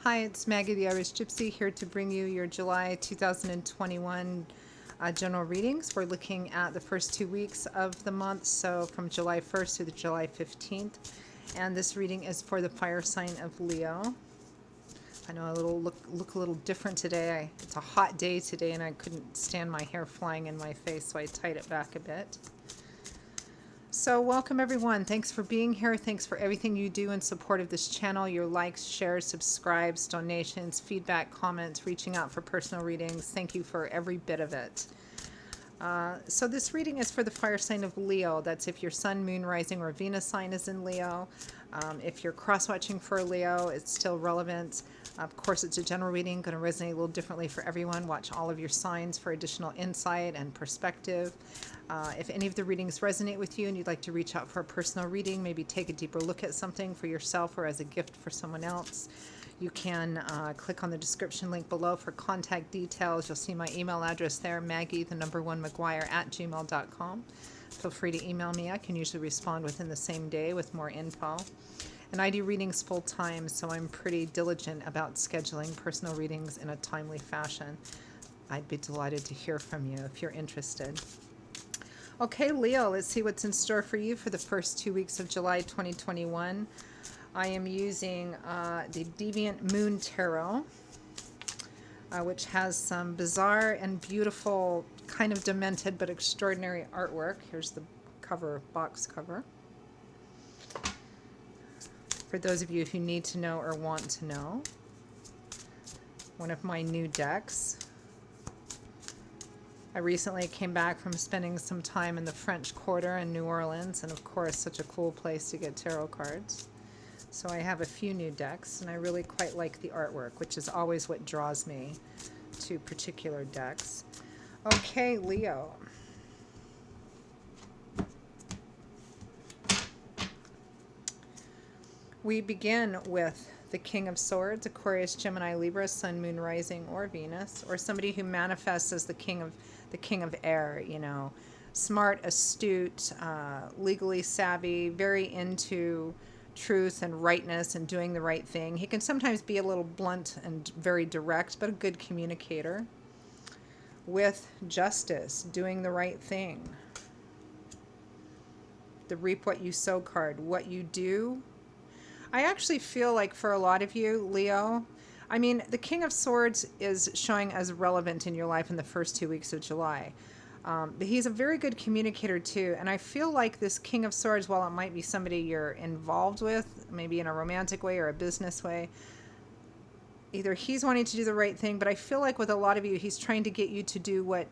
Hi, it's Maggie the Irish Gypsy here to bring you your July 2021 general readings. We're looking at the first 2 weeks of the month, so from July 1st to the July 15th. And this reading is for the fire sign of Leo. I know I look a little different today. It's a hot day today and I couldn't stand my hair flying in my face, so I tied it back a bit. So welcome everyone. Thanks for being here. Thanks for everything you do in support of this channel. Your likes, shares, subscribes, donations, feedback, comments, reaching out for personal readings. Thank you for every bit of it. So this reading is for the fire sign of Leo. That's if your sun, moon, rising, or Venus sign is in Leo. If you're cross-watching for Leo, it's still relevant. Of course, it's a general reading, going to resonate a little differently for everyone. Watch all of your signs for additional insight and perspective. If any of the readings resonate with you and you'd like to reach out for a personal reading, maybe take a deeper look at something for yourself or as a gift for someone else, you can click on the description link below for contact details. You'll see my email address there, Maggie1McGuire@gmail.com. Feel free to email me. I can usually respond within the same day with more info. And I do readings full time, so I'm pretty diligent about scheduling personal readings in a timely fashion. I'd be delighted to hear from you if you're interested. Okay, Leo, let's see what's in store for you for the first 2 weeks of July 2021. I am using the Deviant Moon Tarot, which has some bizarre and beautiful, kind of demented but extraordinary artwork. Here's the cover, box cover. For those of you who need to know or want to know, one of my new decks. I recently came back from spending some time in the French Quarter in New Orleans, and of course, such a cool place to get tarot cards. So I have a few new decks, and I really quite like the artwork, which is always what draws me to particular decks. Okay, Leo. We begin with the King of Swords, Aquarius, Gemini, Libra, Sun, Moon, Rising, or Venus, or somebody who manifests as the King of Air. You know, smart, astute, legally savvy, very into truth and rightness and doing the right thing. He can sometimes be a little blunt and very direct, but a good communicator. With Justice, doing the right thing. The Reap What You Sow card, what you do. I actually feel like for a lot of you, Leo, I mean, the King of Swords is showing as relevant in your life in the first 2 weeks of July. But he's a very good communicator too. And I feel like this King of Swords, while it might be somebody you're involved with, maybe in a romantic way or a business way, either he's wanting to do the right thing, but I feel like with a lot of you, he's trying to get you to do what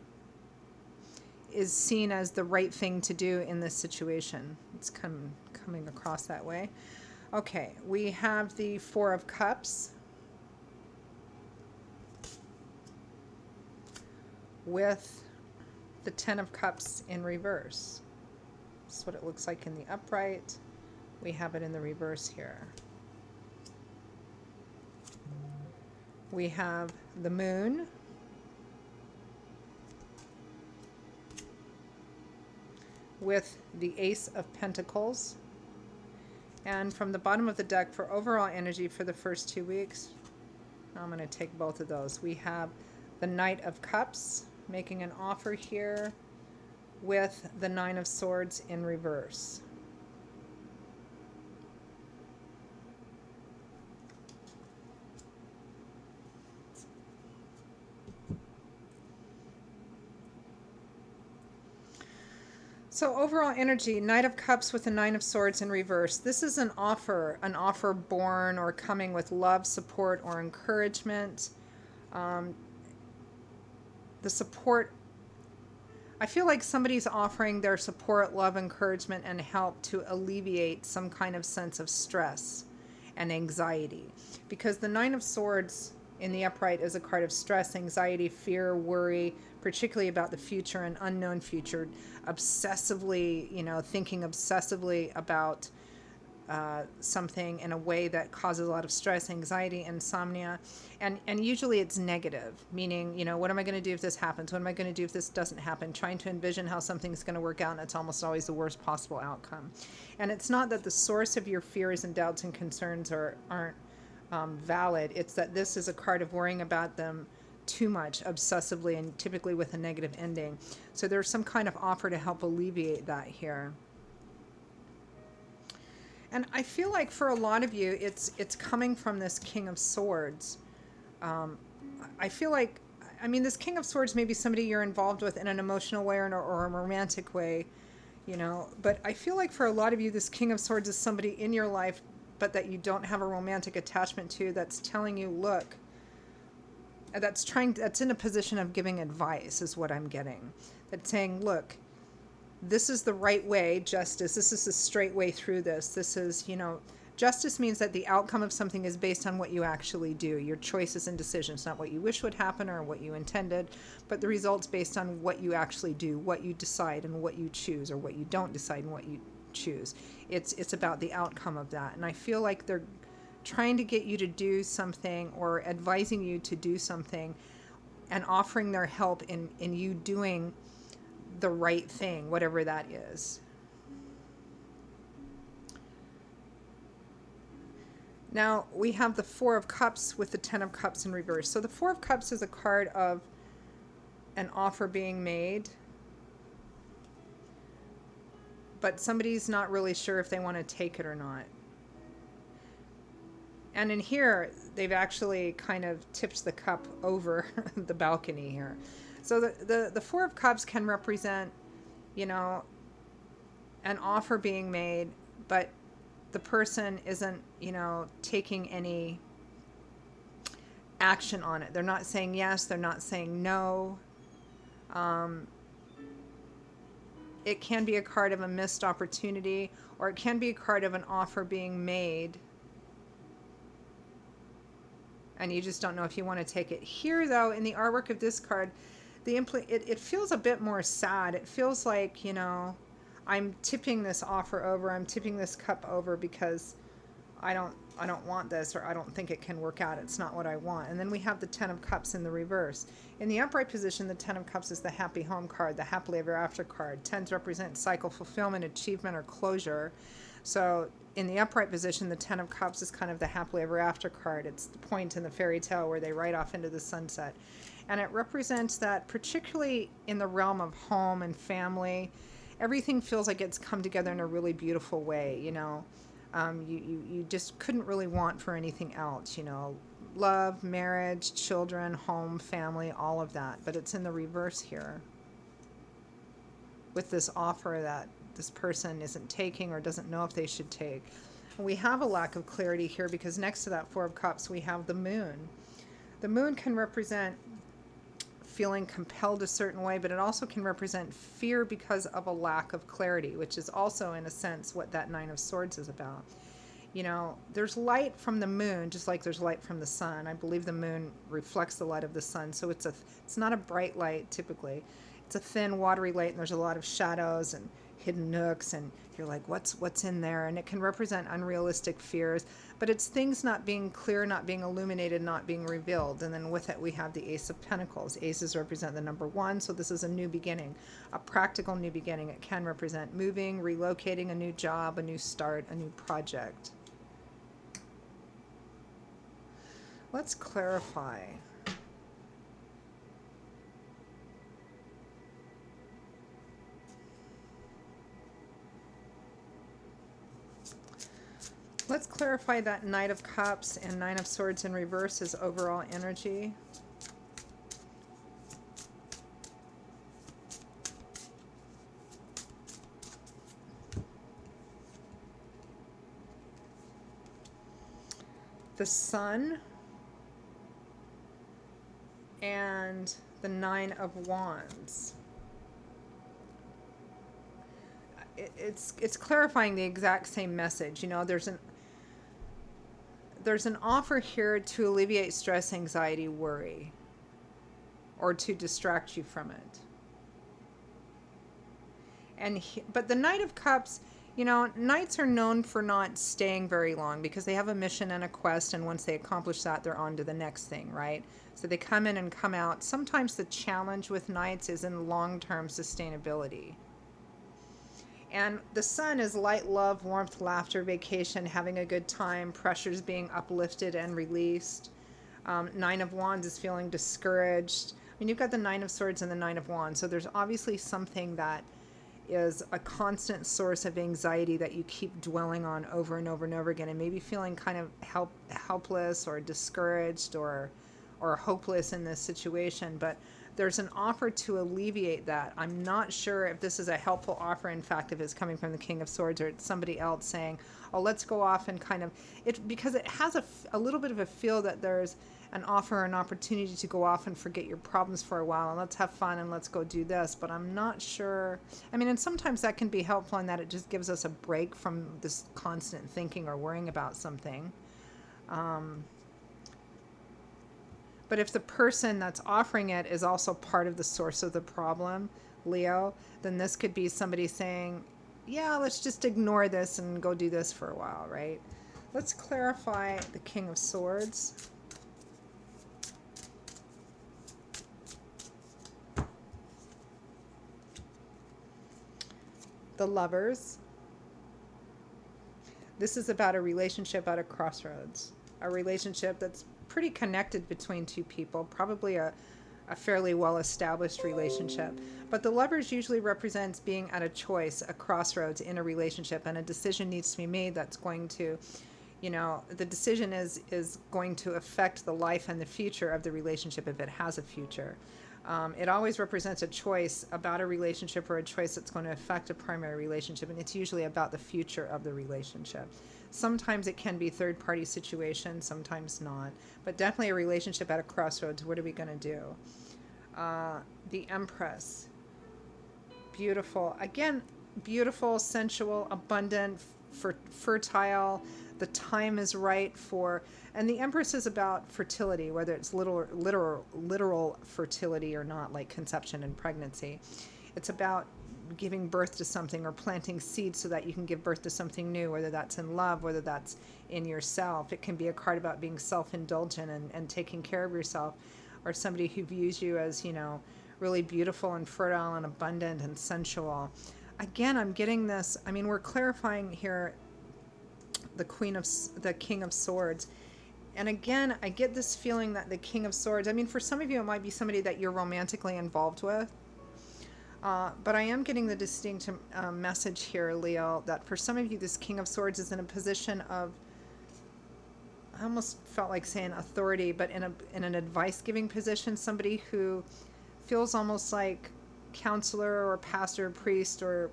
is seen as the right thing to do in this situation. It's coming across that way. Okay, we have the Four of Cups with the Ten of Cups in reverse. That's what it looks like in the upright. We have it in the reverse here. We have the Moon with the Ace of Pentacles. And from the bottom of the deck for overall energy for the first 2 weeks, I'm going to take both of those. We have the Knight of Cups making an offer here with the Nine of Swords in reverse. So overall energy, Knight of Cups with the Nine of Swords in reverse. This is an offer born or coming with love, support, or encouragement. The support, I feel like somebody's offering their support, love, encouragement, and help to alleviate some kind of sense of stress and anxiety. Because the Nine of Swords in the upright is a card of stress, anxiety, fear, worry, particularly about the future and unknown future, obsessively, thinking obsessively about something in a way that causes a lot of stress, anxiety, insomnia, and usually it's negative, meaning, what am I going to do if this happens? What am I going to do if this doesn't happen? Trying to envision how something's going to work out, and it's almost always the worst possible outcome. And it's not that the source of your fears and doubts and concerns aren't valid. It's that this is a card of worrying about them too much, obsessively, and typically with a negative ending. So there's some kind of offer to help alleviate that here. And I feel like for a lot of you, it's coming from this King of Swords. I feel like, I mean, this King of Swords may be somebody you're involved with in an emotional way or a romantic way, you know. But I feel like for a lot of you, this King of Swords is somebody in your life, but that you don't have a romantic attachment to, that's telling you, look, that's in a position of giving advice, is what I'm getting. That's saying, look, this is the right way, justice. This is the straight way through this. This is, you know, justice means that the outcome of something is based on what you actually do, your choices and decisions, not what you wish would happen or what you intended, but the results based on what you actually do, what you decide and what you choose, or what you don't decide and what you choose. It's about the outcome of that. And I feel like they're trying to get you to do something or advising you to do something and offering their help in you doing the right thing, whatever that is. Now we have the Four of Cups with the Ten of Cups in reverse. So the Four of Cups is a card of an offer being made, but somebody's not really sure if they want to take it or not. And in here, they've actually kind of tipped the cup over the balcony here. So the Four of Cups can represent, you know, an offer being made, but the person isn't, you know, taking any action on it. They're not saying yes. They're not saying no. It can be a card of a missed opportunity, or it can be a card of an offer being made, and you just don't know if you want to take it. Here, though, in the artwork of this card, it feels a bit more sad. It feels like, you know, I'm tipping this offer over. I'm tipping this cup over because I don't want this, or I don't think it can work out. It's not what I want. And then we have the Ten of Cups in the reverse. In the upright position, the Ten of Cups is the happy home card, the happily ever after card. Tens represent cycle fulfillment, achievement, or closure. So in the upright position, the Ten of Cups is kind of the happily ever after card. It's the point in the fairy tale where they ride off into the sunset. And it represents that, particularly in the realm of home and family, everything feels like it's come together in a really beautiful way, you know. You just couldn't really want for anything else, you know. Love, marriage, children, home, family, all of that. But it's in the reverse here with this offer that this person isn't taking or doesn't know if they should take. And we have a lack of clarity here because next to that Four of Cups, we have the Moon. The Moon can represent feeling compelled a certain way, but it also can represent fear because of a lack of clarity, which is also, in a sense, what that Nine of Swords is about. You know, there's light from the moon, just like there's light from the sun. I believe the moon reflects the light of the sun, so it's not a bright light typically. It's a thin, watery light, and there's a lot of shadows and hidden nooks, and you're like, what's in there? And it can represent unrealistic fears, but it's things not being clear, not being illuminated, not being revealed. And then with it, we have the Ace of Pentacles. Aces represent the number one, so this is a new beginning, a practical new beginning. It can represent moving, relocating, a new job, a new start, a new project. Let's clarify. Let's clarify that Knight of Cups and Nine of Swords in reverse is overall energy. The Sun and the Nine of Wands. It's clarifying the exact same message. You know, there's an offer here to alleviate stress, anxiety, worry, or to distract you from it. But the Knight of Cups, you know, knights are known for not staying very long because they have a mission and a quest, and once they accomplish that, they're on to the next thing, right? So they come in and come out. Sometimes the challenge with knights is in long-term sustainability. And the sun is light, love, warmth, laughter, vacation, having a good time, pressures being uplifted and released. Nine of Wands is feeling discouraged. I mean, you've got the Nine of Swords and the Nine of Wands. So there's obviously something that is a constant source of anxiety that you keep dwelling on over and over and over again, and maybe feeling kind of helpless or discouraged or hopeless in this situation. But there's an offer to alleviate that. I'm not sure if this is a helpful offer, in fact, if it's coming from the King of Swords or it's somebody else saying, oh, let's go off and kind of, it, because it has a little bit of a feel that there's an offer, an opportunity to go off and forget your problems for a while and let's have fun and let's go do this. But I'm not sure. I mean, and sometimes that can be helpful in that it just gives us a break from this constant thinking or worrying about something. But if the person that's offering it is also part of the source of the problem, Leo, then this could be somebody saying, yeah, let's just ignore this and go do this for a while, right? Let's clarify the King of Swords. The Lovers. This is about a relationship at a crossroads, a relationship that's pretty connected between two people, probably a fairly well-established relationship. But the Lovers usually represents being at a choice, a crossroads in a relationship, and a decision needs to be made that's going to, you know, the decision is going to affect the life and the future of the relationship if it has a future. It always represents a choice about a relationship or a choice that's going to affect a primary relationship, and it's usually about the future of the relationship. Sometimes it can be third-party situation, sometimes not, but definitely a relationship at a crossroads. What are we going to do? The Empress. Beautiful. Again, beautiful, sensual, abundant, fertile. The time is right for, and the Empress is about fertility, whether it's literal fertility or not, like conception and pregnancy. It's about giving birth to something or planting seeds so that you can give birth to something new, whether that's in love, whether that's in yourself. It can be a card about being self-indulgent and taking care of yourself, or somebody who views you as, you know, really beautiful and fertile and abundant and sensual. Again, I'm getting this, I mean, we're clarifying here the King of Swords. And again, I get this feeling that the King of Swords, I mean, for some of you, it might be somebody that you're romantically involved with. But I am getting the distinct message here, Leo, that for some of you, this King of Swords is in a position of, I almost felt like saying authority, but in an advice-giving position, somebody who feels almost like counselor or pastor or priest or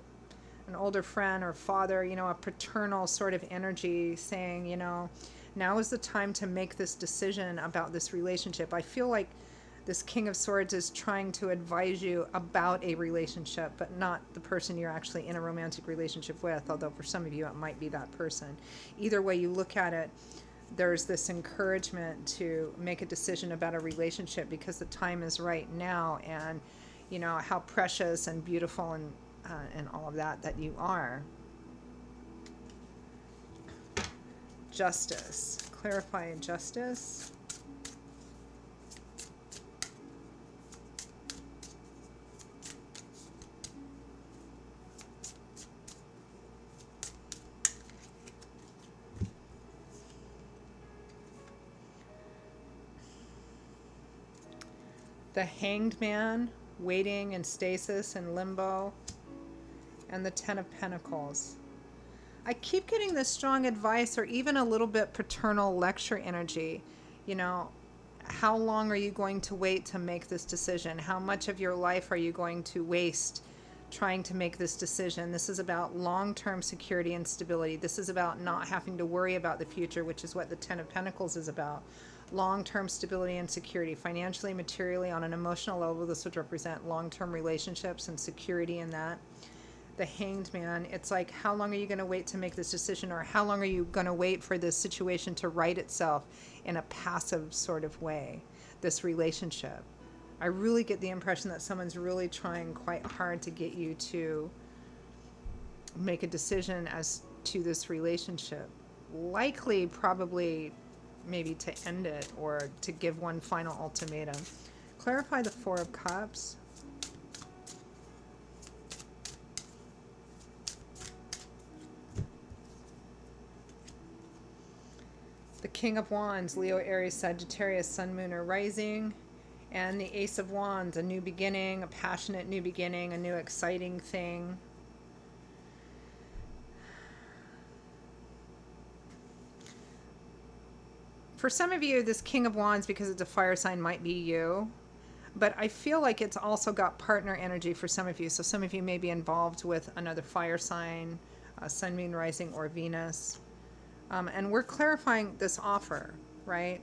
an older friend or father, you know, a paternal sort of energy saying, you know, now is the time to make this decision about this relationship. I feel like this King of Swords is trying to advise you about a relationship, but not the person you're actually in a romantic relationship with, although for some of you it might be that person. Either way you look at it, there's this encouragement to make a decision about a relationship because the time is right now, and you know how precious and beautiful and all of that you are. Justice. Clarify justice. The Hanged Man, waiting in stasis and limbo, and the Ten of Pentacles. I keep getting this strong advice or even a little bit paternal lecture energy. You know, how long are you going to wait to make this decision? How much of your life are you going to waste trying to make this decision? This is about long-term security and stability. This is about not having to worry about the future, which is what the Ten of Pentacles is about. Long-term stability and security, financially, materially, on an emotional level. This would represent long-term relationships and security in that. The Hanged Man, it's like, how long are you going to wait to make this decision, or how long are you going to wait for this situation to right itself in a passive sort of way, this relationship? I really get the impression that someone's really trying quite hard to get you to make a decision as to this relationship. Likely, probably, maybe to end it or to give one final ultimatum. Clarify the Four of Cups. The King of Wands, Leo, Aries, Sagittarius, Sun, Moon, or Rising. And the Ace of Wands, a new beginning, a passionate new beginning, a new exciting thing. For some of you, this King of Wands, because it's a fire sign, might be you. But I feel like it's also got partner energy for some of you. So some of you may be involved with another fire sign, Sun, Moon, Rising, or Venus. And we're clarifying this offer, right?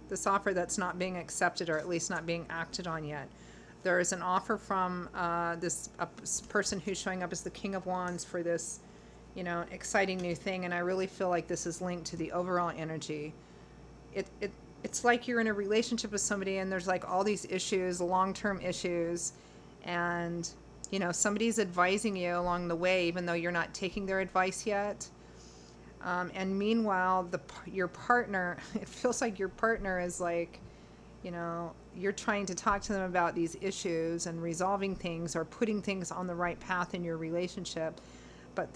This offer that's not being accepted, or at least not being acted on yet. There is an offer from this person who's showing up as the King of Wands for this, exciting new thing. And I really feel like this is linked to the overall energy. It's like you're in a relationship with somebody and there's like all these issues, long-term issues, and somebody's advising you along the way, even though you're not taking their advice yet. And meanwhile, your partner, it feels like your partner is like, you're trying to talk to them about these issues and resolving things or putting things on the right path in your relationship, but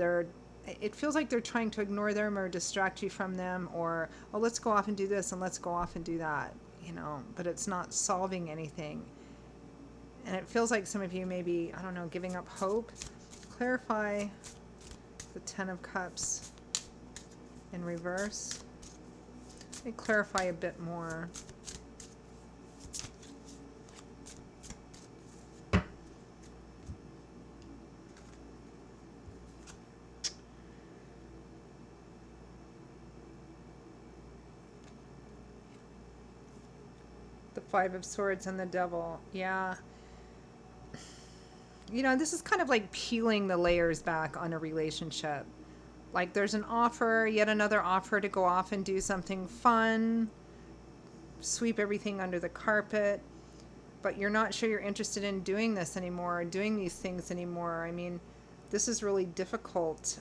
it feels like they're trying to ignore them or distract you from them, or, oh, let's go off and do this and let's go off and do that, but it's not solving anything. And it feels like some of you may be, I don't know, giving up hope. Clarify the Ten of Cups in reverse. Let me clarify a bit more. The Five of Swords and the Devil. Yeah. This is kind of like peeling the layers back on a relationship. Like there's an offer, yet another offer to go off and do something fun, sweep everything under the carpet, but you're not sure you're interested in doing this anymore, or doing these things anymore. I mean, this is really difficult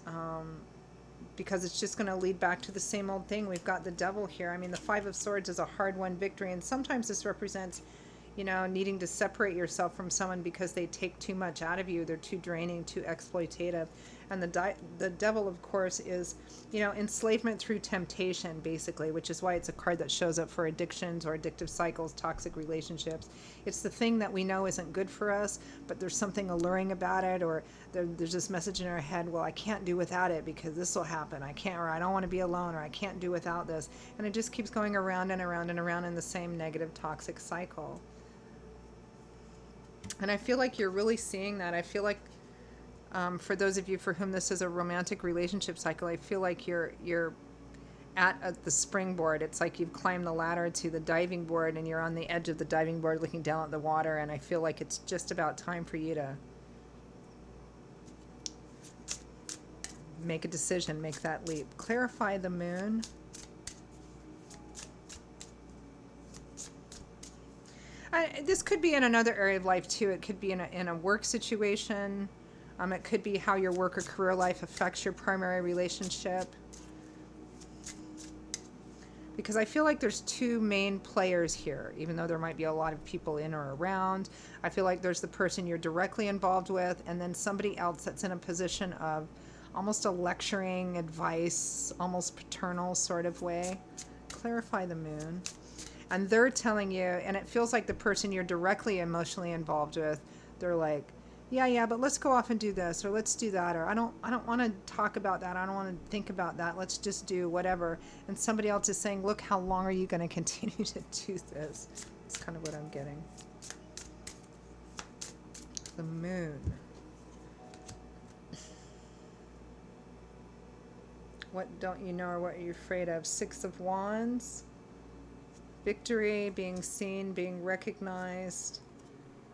because it's just going to lead back to the same old thing. We've got the Devil here. I mean, the Five of Swords is a hard-won victory, and sometimes this represents needing to separate yourself from someone because they take too much out of you. They're too draining, too exploitative. And the Devil, of course, is, enslavement through temptation, basically, which is why it's a card that shows up for addictions or addictive cycles, toxic relationships. It's the thing that we know isn't good for us, but there's something alluring about it, or there's this message in our head, well, I can't do without it because this will happen. I can't, or I don't want to be alone, or I can't do without this. And it just keeps going around and around and around in the same negative, toxic cycle. And I feel like you're really seeing that. I feel like for those of you for whom this is a romantic relationship cycle, I feel like you're at the springboard. It's like you've climbed the ladder to the diving board and you're on the edge of the diving board looking down at the water, and I feel like it's just about time for you to make a decision, make that leap. Clarify the Moon. This could be in another area of life too. It could be in a work situation. It could be how your work or career life affects your primary relationship. Because I feel like there's two main players here, even though there might be a lot of people in or around. I feel like there's the person you're directly involved with, and then somebody else that's in a position of almost a lecturing, advice, almost paternal sort of way. Clarify the Moon. And they're telling you, and it feels like the person you're directly emotionally involved with, they're like, yeah, but let's go off and do this, or let's do that, or I don't want to talk about that, I don't want to think about that, let's just do whatever. And somebody else is saying, look, how long are you going to continue to do this? That's kind of what I'm getting. The Moon. What don't you know, or what are you afraid of? Six of Wands. Victory, being seen, being recognized.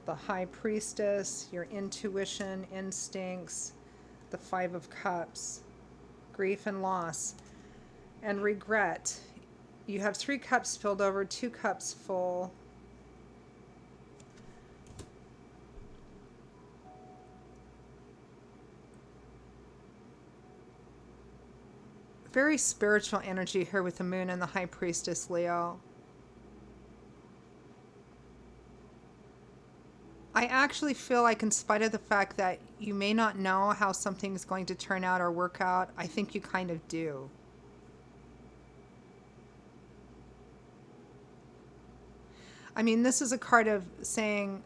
The High Priestess, your intuition, instincts. The Five of Cups, grief and loss. And regret. You have 3 cups filled over, 2 cups full. Very spiritual energy here with the Moon and the High Priestess, Leo. I actually feel like, in spite of the fact that you may not know how something's going to turn out or work out, I think you kind of do. I mean, this is a card of saying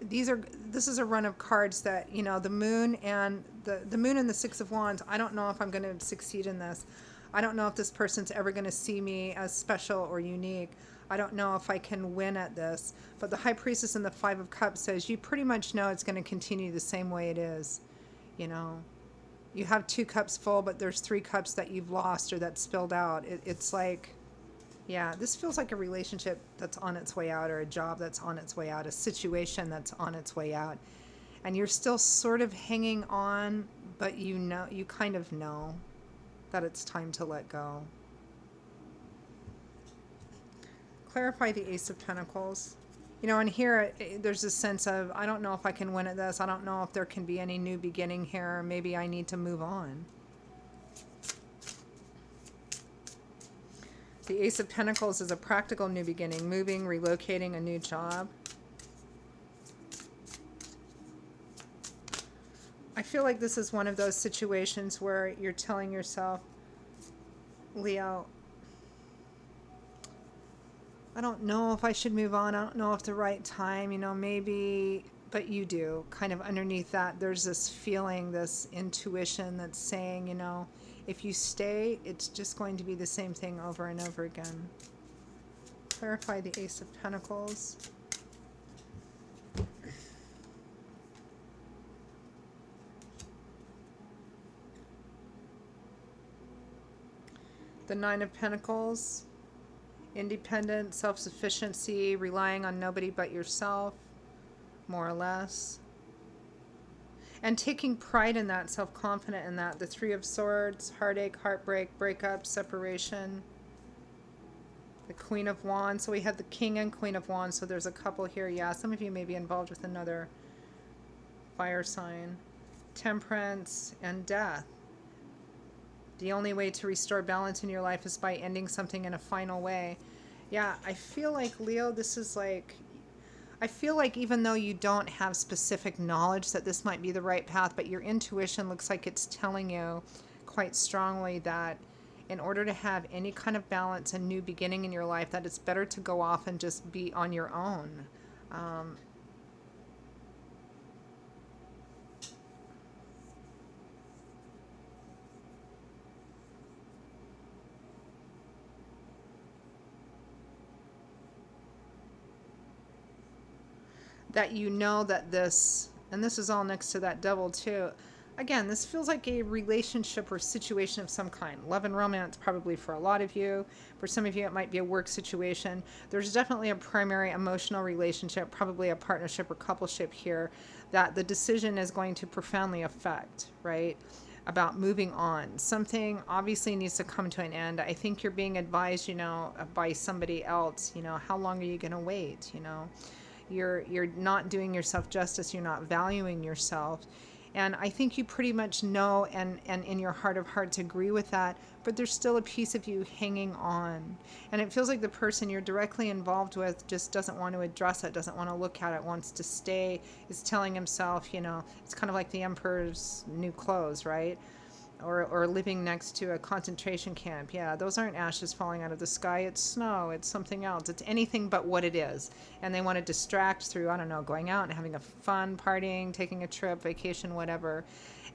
this is a run of cards that, the moon and the moon and the Six of Wands. I don't know if I'm going to succeed in this. I don't know if this person's ever going to see me as special or unique. I don't know if I can win at this. But the High Priestess and the Five of Cups says you pretty much know it's going to continue the same way it is. You know, you have 2 cups full, but there's 3 cups that you've lost or that spilled out. It's like, yeah, this feels like a relationship that's on its way out, or a job that's on its way out, a situation that's on its way out. And you're still sort of hanging on, but you kind of know that it's time to let go. Clarify the Ace of Pentacles. And here there's a sense of, I don't know if I can win at this. I don't know if there can be any new beginning here. Maybe I need to move on. The Ace of Pentacles is a practical new beginning, moving, relocating, a new job. I feel like this is one of those situations where you're telling yourself, Leo, I don't know if I should move on. I don't know if the right time, maybe, but you do. Kind of underneath that, there's this feeling, this intuition that's saying, if you stay, it's just going to be the same thing over and over again. Clarify the Ace of Pentacles. The Nine of Pentacles. Independent, self-sufficiency, relying on nobody but yourself, more or less. And taking pride in that, self-confident in that. The Three of Swords, heartache, heartbreak, breakup, separation. The Queen of Wands. So we have the King and Queen of Wands. So there's a couple here. Yeah, some of you may be involved with another fire sign. Temperance and death. The only way to restore balance in your life is by ending something in a final way. Yeah, I feel like, Leo, this is like, I feel like even though you don't have specific knowledge that this might be the right path, but your intuition looks like it's telling you quite strongly that in order to have any kind of balance and new beginning in your life, that it's better to go off and just be on your own. That that this, and this is all next to that Devil too. Again, this feels like a relationship or situation of some kind. Love and romance, probably for a lot of you. For some of you, it might be a work situation. There's definitely a primary emotional relationship, probably a partnership or coupleship here, that the decision is going to profoundly affect, right? About moving on. Something obviously needs to come to an end. I think you're being advised, by somebody else, how long are you going to wait, You're not doing yourself justice. You're not valuing yourself. And I think you pretty much know and in your heart of hearts agree with that, but there's still a piece of you hanging on. And it feels like the person you're directly involved with just doesn't want to address it, doesn't want to look at it, wants to stay, is telling himself, it's kind of like the emperor's new clothes, right? Or living next to a concentration camp. Yeah, those aren't ashes falling out of the sky. It's snow. It's something else. It's anything but what it is. And they want to distract through, I don't know, going out and having a fun, partying, taking a trip, vacation, whatever.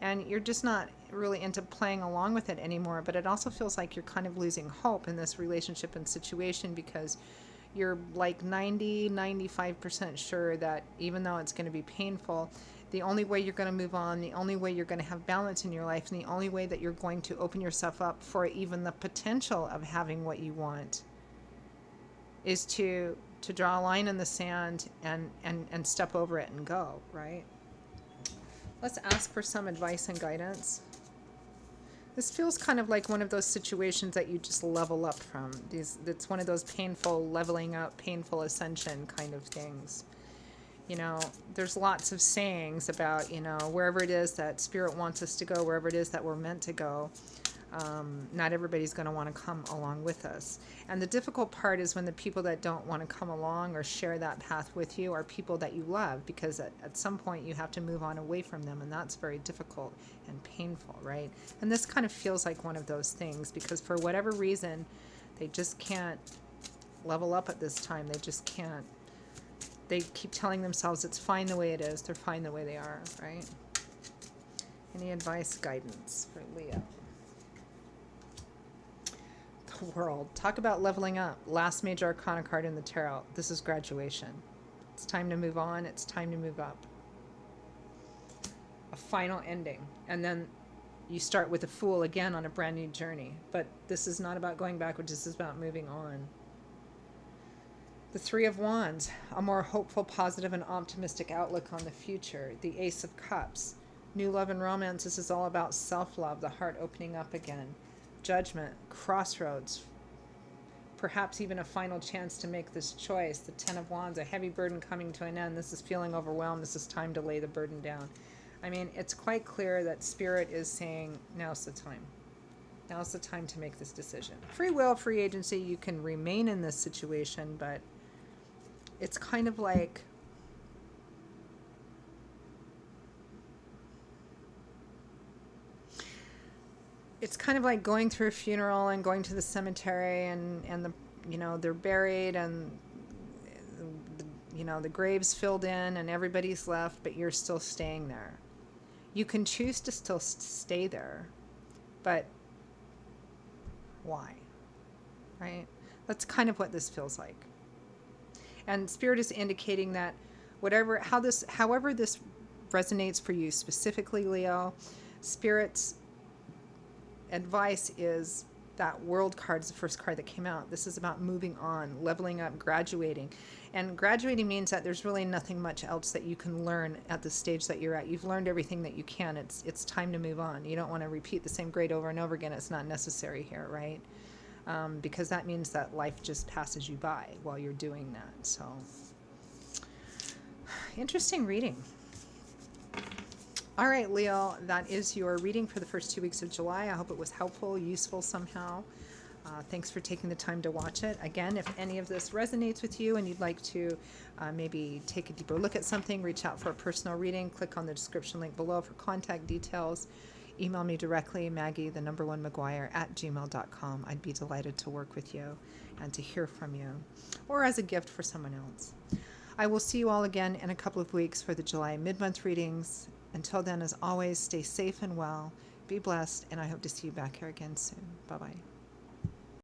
And you're just not really into playing along with it anymore. But it also feels like you're kind of losing hope in this relationship and situation because you're like 95% sure that even though it's going to be painful, the only way you're going to move on, the only way you're going to have balance in your life, and the only way that you're going to open yourself up for even the potential of having what you want is to draw a line in the sand and step over it and go, right? Let's ask for some advice and guidance. This feels kind of like one of those situations that you just level up from. It's one of those painful leveling up, painful ascension kind of things. There's lots of sayings about, wherever it is that spirit wants us to go, wherever it is that we're meant to go, not everybody's going to want to come along with us. And the difficult part is when the people that don't want to come along or share that path with you are people that you love, because at some point you have to move on away from them, and that's very difficult and painful, right? And this kind of feels like one of those things, because for whatever reason, they just can't level up at this time. They just can't they keep telling themselves it's fine the way it is. They're fine the way they are, right? Any advice, guidance for Leo? The World. Talk about leveling up. Last major arcana card in the tarot. This is graduation. It's time to move on. It's time to move up. A final ending. And then you start with a Fool again on a brand new journey. But this is not about going backwards. This is about moving on. The Three of Wands, a more hopeful, positive, and optimistic outlook on the future. The Ace of Cups, new love and romance. This is all about self-love, the heart opening up again. Judgment, crossroads, perhaps even a final chance to make this choice. The Ten of Wands, a heavy burden coming to an end. This is feeling overwhelmed. This is time to lay the burden down. I mean, it's quite clear that Spirit is saying, now's the time. Now's the time to make this decision. Free will, free agency, you can remain in this situation, but it's kind of like going through a funeral and going to the cemetery and the, you know, they're buried and the, you know, the grave's filled in and everybody's left, but you're still staying there. You can choose to still stay there, but why? Right? That's kind of what this feels like. And Spirit is indicating that however this resonates for you specifically, Leo, Spirit's advice is that World card is the first card that came out. This is about moving on, leveling up, graduating. And graduating means that there's really nothing much else that you can learn at the stage that you're at. You've learned everything that you can. It's time to move on. You don't want to repeat the same grade over and over again. It's not necessary here, right? Because that means that life just passes you by while you're doing that. So, interesting reading. All right, Leo, that is your reading for the first 2 weeks of July. I hope it was helpful, useful somehow. Thanks for taking the time to watch it. Again, if any of this resonates with you and you'd like to maybe take a deeper look at something, reach out for a personal reading, click on the description link below for contact details. Email me directly, Maggie1McGuire@gmail.com. I'd be delighted to work with you and to hear from you, or as a gift for someone else. I will see you all again in a couple of weeks for the July mid-month readings. Until then, as always, stay safe and well, be blessed, and I hope to see you back here again soon. Bye-bye.